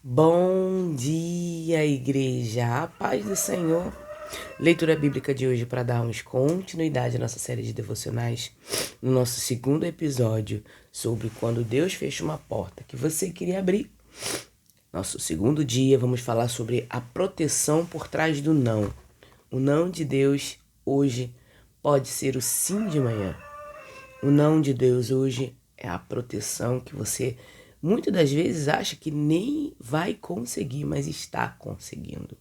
Bom dia, igreja, a paz do Senhor. Leitura bíblica de hoje para darmos continuidade à nossa série de devocionais, no nosso segundo episódio sobre quando Deus fecha uma porta que você queria abrir. Nosso segundo dia, vamos falar sobre a proteção por trás do não. O não de Deus hoje pode ser o sim de manhã. O não de Deus hoje é a proteção que você muitas das vezes acha que nem vai conseguir, mas está conseguindo.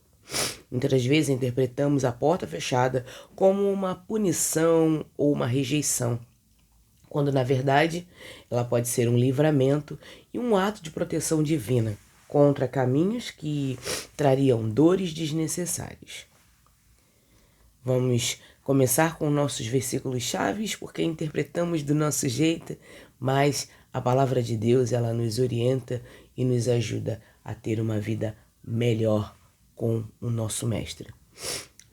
Muitas das vezes interpretamos a porta fechada como uma punição ou uma rejeição, quando na verdade ela pode ser um livramento e um ato de proteção divina contra caminhos que trariam dores desnecessárias. Vamos começar com nossos versículos chaves, porque interpretamos do nosso jeito, mas a palavra de Deus, ela nos orienta e nos ajuda a ter uma vida melhor com o nosso mestre.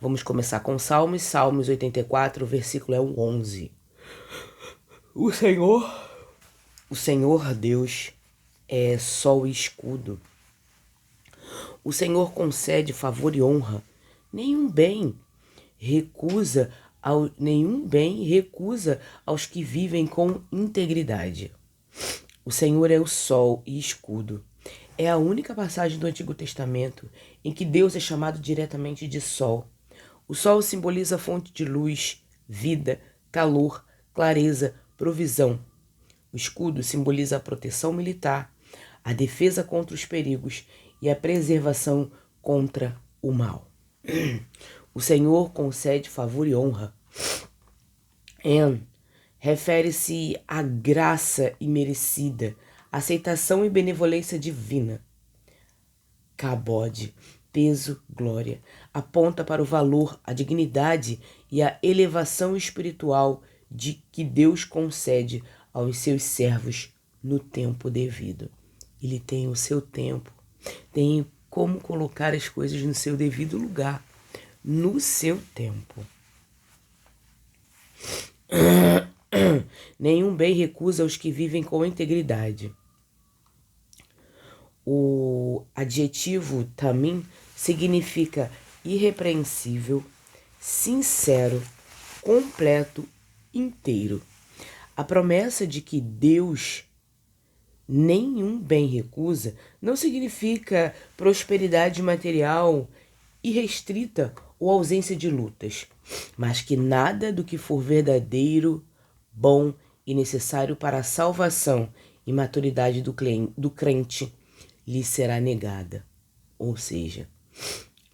Vamos começar com Salmos 84, o versículo é o 11. O Senhor Deus é sol e escudo. O Senhor concede favor e honra. Nenhum bem recusa aos que vivem com integridade. O Senhor é o sol e escudo. É a única passagem do Antigo Testamento em que Deus é chamado diretamente de sol. O sol simboliza a fonte de luz, vida, calor, clareza, provisão. O escudo simboliza a proteção militar, a defesa contra os perigos e a preservação contra o mal. O Senhor concede favor e honra. Refere-se à graça imerecida, aceitação e benevolência divina. Kabod, peso, glória, aponta para o valor, a dignidade e a elevação espiritual de que Deus concede aos seus servos no tempo devido. Ele tem o seu tempo, tem como colocar as coisas no seu devido lugar, no seu tempo. Nenhum bem recusa aos que vivem com integridade. O adjetivo tamim significa irrepreensível, sincero, completo, inteiro. A promessa de que Deus nenhum bem recusa não significa prosperidade material irrestrita ou ausência de lutas, mas que nada do que for verdadeiro, bom e necessário para a salvação e maturidade do crente lhe será negada. Ou seja,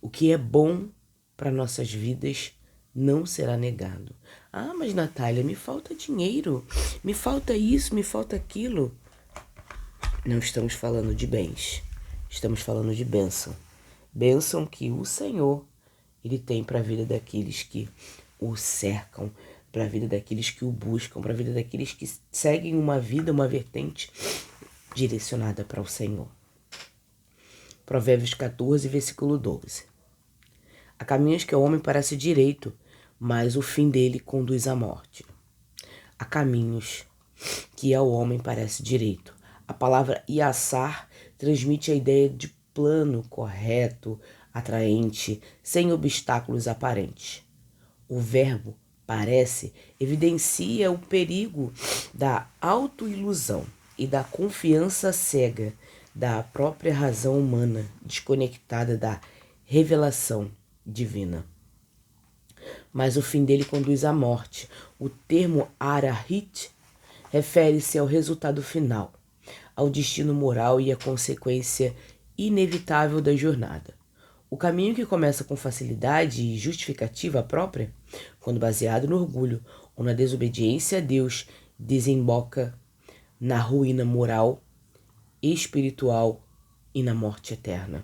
o que é bom para nossas vidas não será negado. Ah, mas Natália, me falta dinheiro, me falta isso, me falta aquilo. Não estamos falando de bens, estamos falando de bênção. Bênção que o Senhor, Ele tem para a vida daqueles que o cercam, para a vida daqueles que o buscam, para a vida daqueles que seguem uma vida, uma vertente direcionada para o Senhor. Provérbios 14, versículo 12. Há caminhos que ao homem parece direito, mas o fim dele conduz à morte. Há caminhos que ao homem parece direito. A palavra iassar transmite a ideia de plano, correto, atraente, sem obstáculos aparentes. O verbo parece evidencia o perigo da autoilusão e da confiança cega da própria razão humana, desconectada da revelação divina. Mas o fim dele conduz à morte. O termo arahit refere-se ao resultado final, ao destino moral e à consequência inevitável da jornada. O caminho que começa com facilidade e justificativa própria, quando baseado no orgulho ou na desobediência a Deus, desemboca na ruína moral, espiritual e na morte eterna.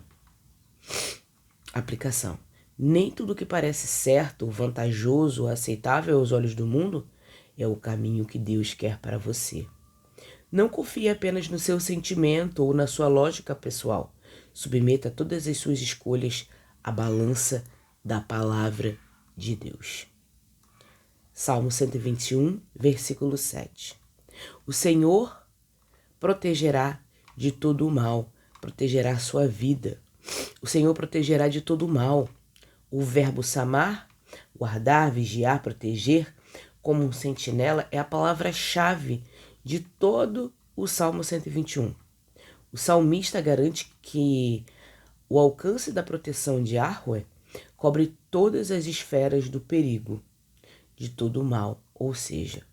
Aplicação. Nem tudo que parece certo, vantajoso ou aceitável aos olhos do mundo é o caminho que Deus quer para você. Não confie apenas no seu sentimento ou na sua lógica pessoal. Submeta todas as suas escolhas à balança da palavra de Deus. Salmo 121, versículo 7. O Senhor protegerá de todo o mal, protegerá a sua vida. O Senhor protegerá de todo mal. O verbo samar, guardar, vigiar, proteger, como um sentinela, é a palavra-chave de todo o Salmo 121. O salmista garante que o alcance da proteção de Yahweh cobre todas as esferas do perigo, de todo o mal. Ou seja,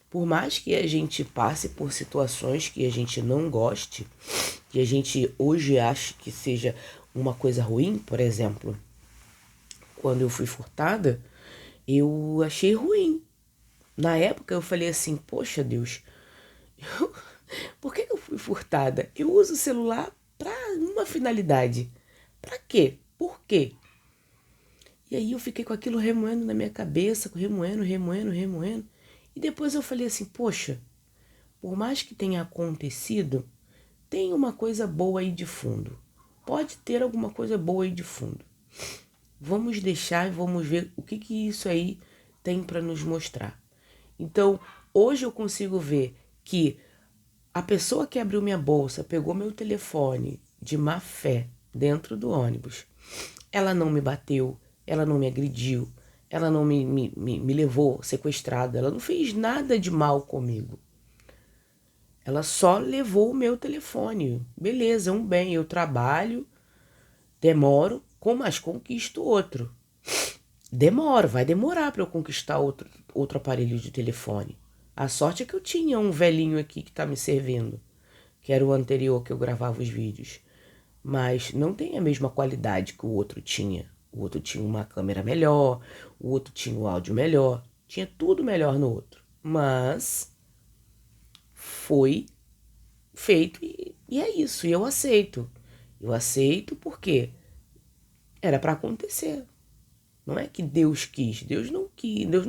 por mais que a gente passe por situações que a gente não goste, que a gente hoje ache que seja uma coisa ruim, por exemplo, quando eu fui furtada, eu achei ruim. Na época eu falei assim, poxa Deus, por que eu fui furtada? Eu uso o celular para uma finalidade. Para quê? Por quê? E aí eu fiquei com aquilo remoendo na minha cabeça, remoendo. E depois eu falei assim, poxa, por mais que tenha acontecido, tem uma coisa boa aí de fundo. Pode ter alguma coisa boa aí de fundo. Vamos deixar e vamos ver o que isso aí tem para nos mostrar. Então, hoje eu consigo ver que a pessoa que abriu minha bolsa, pegou meu telefone de má fé dentro do ônibus, ela não me bateu, ela não me agrediu, ela não me levou sequestrada, ela não fez nada de mal comigo. Ela só levou o meu telefone. Beleza, um bem, eu trabalho, demoro, mas conquisto outro. Demoro, vai demorar para eu conquistar outro aparelho de telefone. A sorte é que eu tinha um velhinho aqui que tá me servindo, que era o anterior que eu gravava os vídeos. Mas não tem a mesma qualidade que o outro tinha. O outro tinha uma câmera melhor, o outro tinha um áudio melhor, tinha tudo melhor no outro. Mas foi feito e é isso, e eu aceito. Eu aceito porque era para acontecer. Não é que Deus quis, Deus não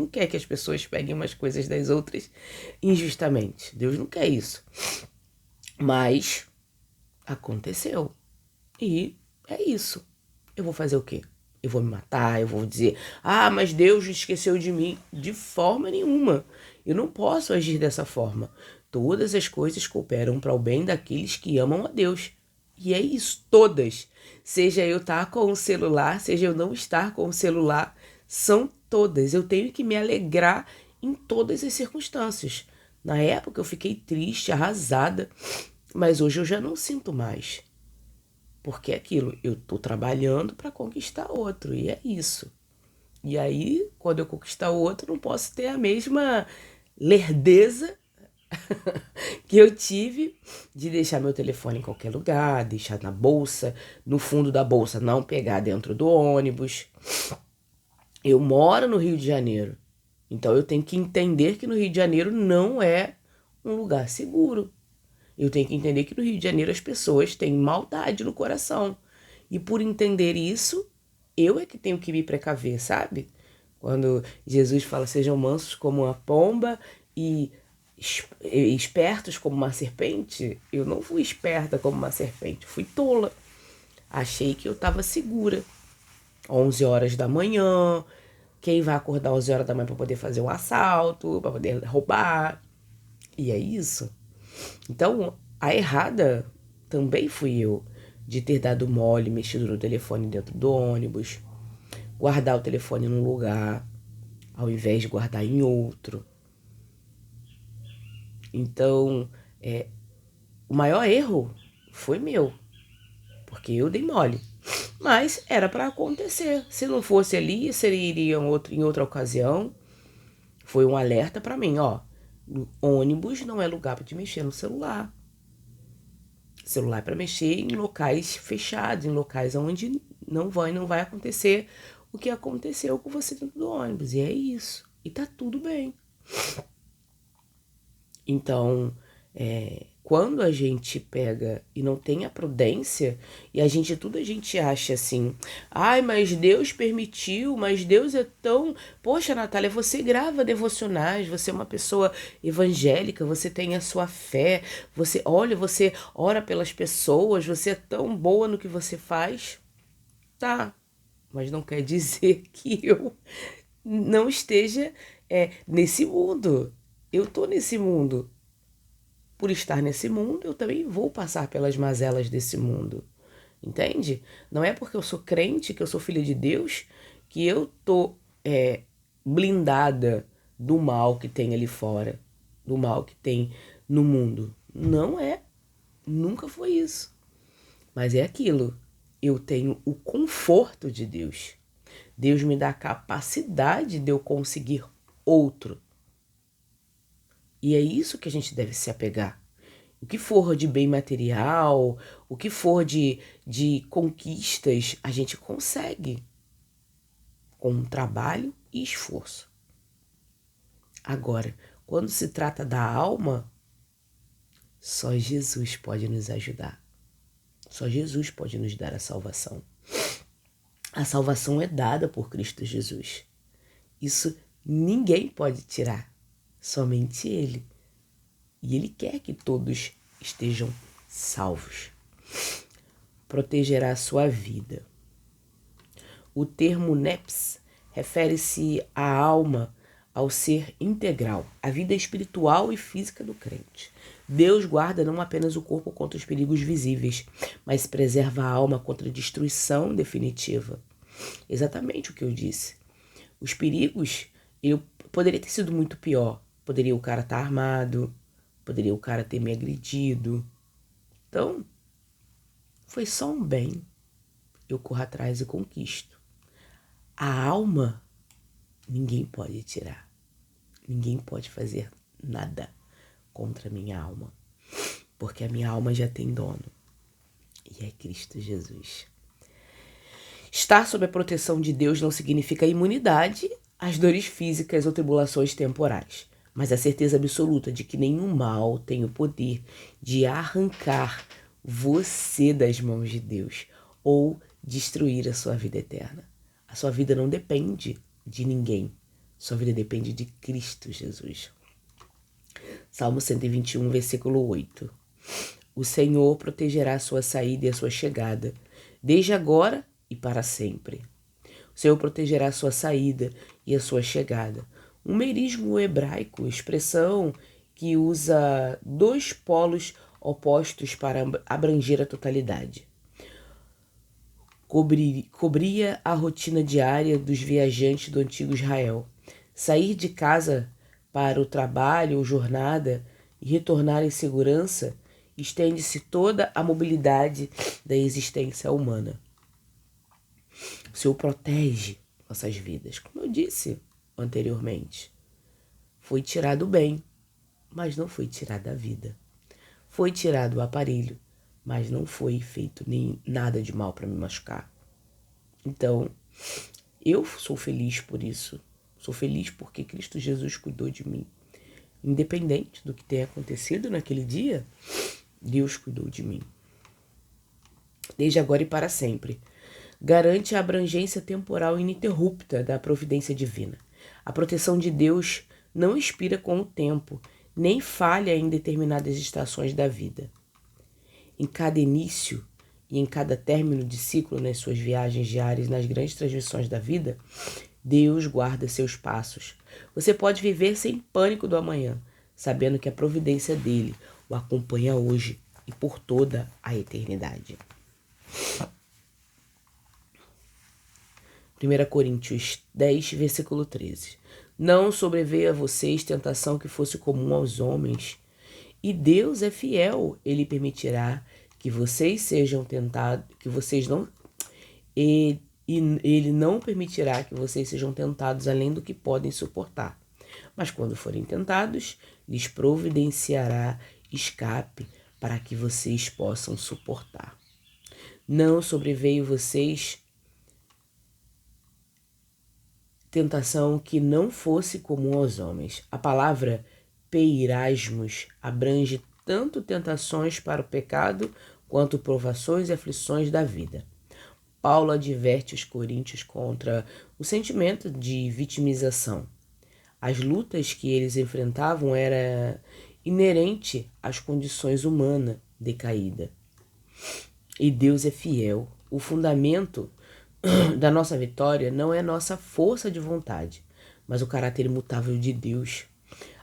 quer que as pessoas peguem umas coisas das outras injustamente. Deus não quer isso. Mas aconteceu. E é isso. Eu vou fazer o quê? Eu vou me matar, eu vou dizer, mas Deus esqueceu de mim. De forma nenhuma. Eu não posso agir dessa forma. Todas as coisas cooperam para o bem daqueles que amam a Deus. E é isso, todas. Seja eu estar com o celular, seja eu não estar com o celular, são todas. Eu tenho que me alegrar em todas as circunstâncias. Na época eu fiquei triste, arrasada, mas hoje eu já não sinto mais. Porque é aquilo, eu tô trabalhando para conquistar outro, e é isso. E aí, quando eu conquistar outro, não posso ter a mesma lerdeza que eu tive de deixar meu telefone em qualquer lugar, deixar na bolsa, no fundo da bolsa, não pegar dentro do ônibus. Eu moro no Rio de Janeiro, então eu tenho que entender que no Rio de Janeiro não é um lugar seguro. Eu tenho que entender que no Rio de Janeiro as pessoas têm maldade no coração. E por entender isso, eu é que tenho que me precaver, sabe? Quando Jesus fala, sejam mansos como uma pomba e espertos como uma serpente, eu não fui esperta como uma serpente, fui tola. Achei que eu estava segura. 11 horas da manhã, quem vai acordar 11 horas da manhã para poder fazer um assalto, para poder roubar? E é isso. Então, a errada também fui eu, de ter dado mole, mexido no telefone dentro do ônibus, guardar o telefone num lugar, ao invés de guardar em outro. Então, o maior erro foi meu, porque eu dei mole. Mas era para acontecer. Se não fosse ali, seria em outra ocasião. Foi um alerta para mim, ó. Ônibus não é lugar para te mexer no celular. Celular é para mexer em locais fechados, em locais onde não vai acontecer o que aconteceu com você dentro do ônibus. E é isso. E tá tudo bem. Então, quando a gente pega e não tem a prudência, e a gente acha assim, mas Deus permitiu, mas Deus é tão... Poxa, Natália, você grava devocionais, você é uma pessoa evangélica, você tem a sua fé, você ora pelas pessoas, você é tão boa no que você faz. Tá, mas não quer dizer que eu não esteja nesse mundo. Eu tô nesse mundo. por estar nesse mundo, eu também vou passar pelas mazelas desse mundo. Entende? Não é porque eu sou crente, que eu sou filha de Deus, que eu tô blindada do mal que tem ali fora, do mal que tem no mundo. Não é. Nunca foi isso. Mas é aquilo. Eu tenho o conforto de Deus. Deus me dá a capacidade de eu conseguir outro. E é isso que a gente deve se apegar. O que for de bem material, o que for de conquistas, a gente consegue com trabalho e esforço. Agora, quando se trata da alma, só Jesus pode nos ajudar. Só Jesus pode nos dar a salvação. A salvação é dada por Cristo Jesus. Isso ninguém pode tirar, somente Ele. E Ele quer que todos estejam salvos. Protegerá a sua vida. O termo neps refere-se à alma, ao ser integral, à vida espiritual e física do crente. Deus guarda não apenas o corpo contra os perigos visíveis, mas preserva a alma contra a destruição definitiva. Exatamente o que eu disse. Os perigos, poderia ter sido muito pior. Poderia o cara estar armado, poderia o cara ter me agredido. Então, foi só um bem. Eu corro atrás e conquisto. A alma, ninguém pode tirar. Ninguém pode fazer nada contra a minha alma. Porque a minha alma já tem dono. E é Cristo Jesus. Estar sob a proteção de Deus não significa imunidade às dores físicas ou tribulações temporais, mas a certeza absoluta de que nenhum mal tem o poder de arrancar você das mãos de Deus ou destruir a sua vida eterna. A sua vida não depende de ninguém. Sua vida depende de Cristo Jesus. Salmo 121, versículo 8. O Senhor protegerá a sua saída e a sua chegada, desde agora e para sempre. O Senhor protegerá a sua saída e a sua chegada. Um merismo hebraico, expressão que usa dois polos opostos para abranger a totalidade. Cobria a rotina diária dos viajantes do antigo Israel. Sair de casa para o trabalho ou jornada e retornar em segurança estende-se toda a mobilidade da existência humana. O Senhor protege nossas vidas, como eu disse anteriormente. Foi tirado o bem, mas não foi tirada a vida. Foi tirado o aparelho, mas não foi feito nem nada de mal para me machucar. Então, eu sou feliz por isso. Sou feliz porque Cristo Jesus cuidou de mim. Independente do que tenha acontecido naquele dia, Deus cuidou de mim. Desde agora e para sempre. Garante a abrangência temporal ininterrupta da providência divina. A proteção de Deus não expira com o tempo, nem falha em determinadas estações da vida. Em cada início e em cada término de ciclo nas suas viagens diárias, nas grandes transmissões da vida, Deus guarda seus passos. Você pode viver sem pânico do amanhã, sabendo que a providência dele o acompanha hoje e por toda a eternidade. 1 Coríntios 10, versículo 13. Não sobreveio a vocês tentação que fosse comum aos homens, e Deus é fiel, ele permitirá que vocês sejam tentados, ele não permitirá que vocês sejam tentados além do que podem suportar. Mas quando forem tentados, lhes providenciará escape para que vocês possam suportar. Não sobreveio vocês tentação que não fosse comum aos homens. A palavra peirasmos abrange tanto tentações para o pecado quanto provações e aflições da vida. Paulo adverte os coríntios contra o sentimento de vitimização. As lutas que eles enfrentavam era inerente às condições humanas decaídas. E Deus é fiel. O fundamento da nossa vitória não é nossa força de vontade, mas o caráter imutável de Deus.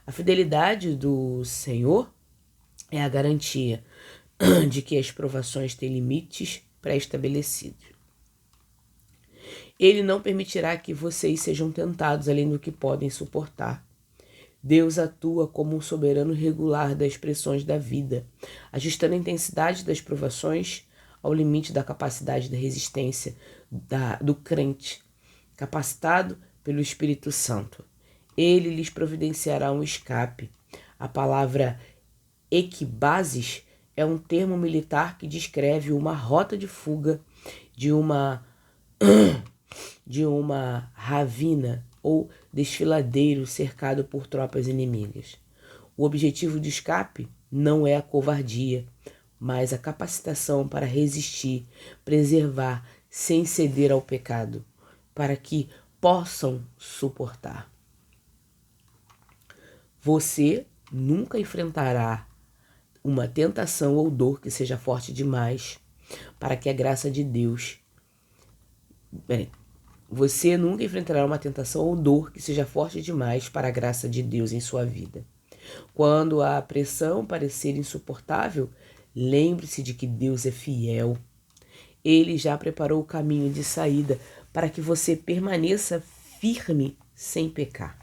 A fidelidade do Senhor é a garantia de que as provações têm limites pré-estabelecidos. Ele não permitirá que vocês sejam tentados além do que podem suportar. Deus atua como um soberano regular das pressões da vida, ajustando a intensidade das provações ao limite da capacidade da resistência do crente, capacitado pelo Espírito Santo. Ele lhes providenciará um escape. A palavra equibasis é um termo militar que descreve uma rota de fuga de uma ravina ou desfiladeiro cercado por tropas inimigas. O objetivo de escape não é a covardia, mas a capacitação para resistir, preservar, sem ceder ao pecado, para que possam suportar. Você nunca enfrentará uma tentação ou dor que seja forte demais para que a graça de Deus... Você nunca enfrentará uma tentação ou dor que seja forte demais para a graça de Deus em sua vida. Quando a pressão parecer insuportável, lembre-se de que Deus é fiel. Ele já preparou o caminho de saída para que você permaneça firme sem pecar.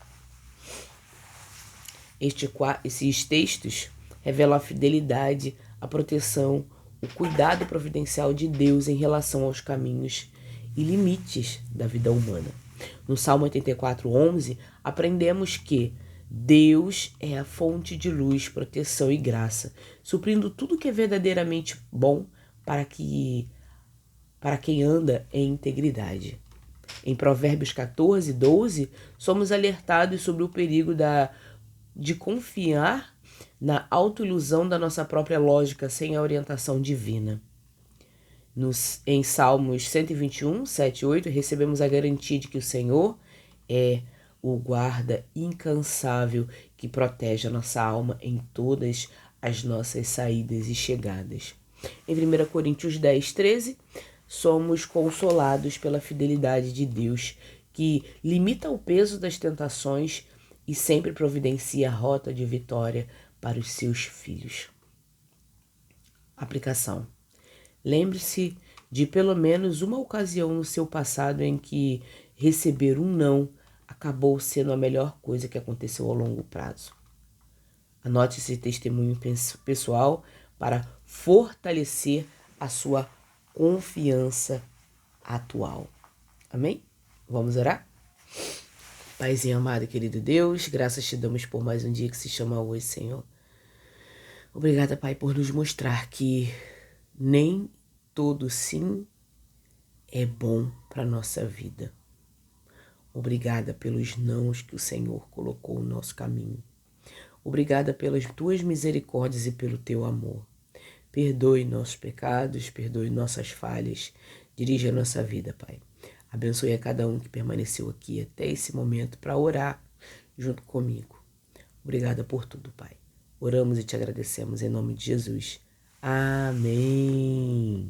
Esses textos revelam a fidelidade, a proteção, o cuidado providencial de Deus em relação aos caminhos e limites da vida humana. No Salmo 84:11, aprendemos que Deus é a fonte de luz, proteção e graça, suprindo tudo que é verdadeiramente bom para quem anda em integridade. Em Provérbios 14:12, somos alertados sobre o perigo de confiar na autoilusão da nossa própria lógica sem a orientação divina. Em Salmos 121, 7 e 8, recebemos a garantia de que o Senhor é o guarda incansável que protege a nossa alma em todas as nossas saídas e chegadas. Em 1 Coríntios 10, 13, somos consolados pela fidelidade de Deus, que limita o peso das tentações e sempre providencia a rota de vitória para os seus filhos. Aplicação. Lembre-se de pelo menos uma ocasião no seu passado em que receber um não acabou sendo a melhor coisa que aconteceu ao longo prazo. Anote esse testemunho pessoal para fortalecer a sua confiança atual. Amém? Vamos orar? Paizinho amado e querido Deus, graças te damos por mais um dia que se chama hoje, Senhor. Obrigada, Pai, por nos mostrar que nem todo sim é bom para a nossa vida. Obrigada pelos nãos que o Senhor colocou no nosso caminho. Obrigada pelas tuas misericórdias e pelo teu amor. Perdoe nossos pecados, perdoe nossas falhas. Dirija a nossa vida, Pai. Abençoe a cada um que permaneceu aqui até esse momento para orar junto comigo. Obrigada por tudo, Pai. Oramos e te agradecemos em nome de Jesus. Amém.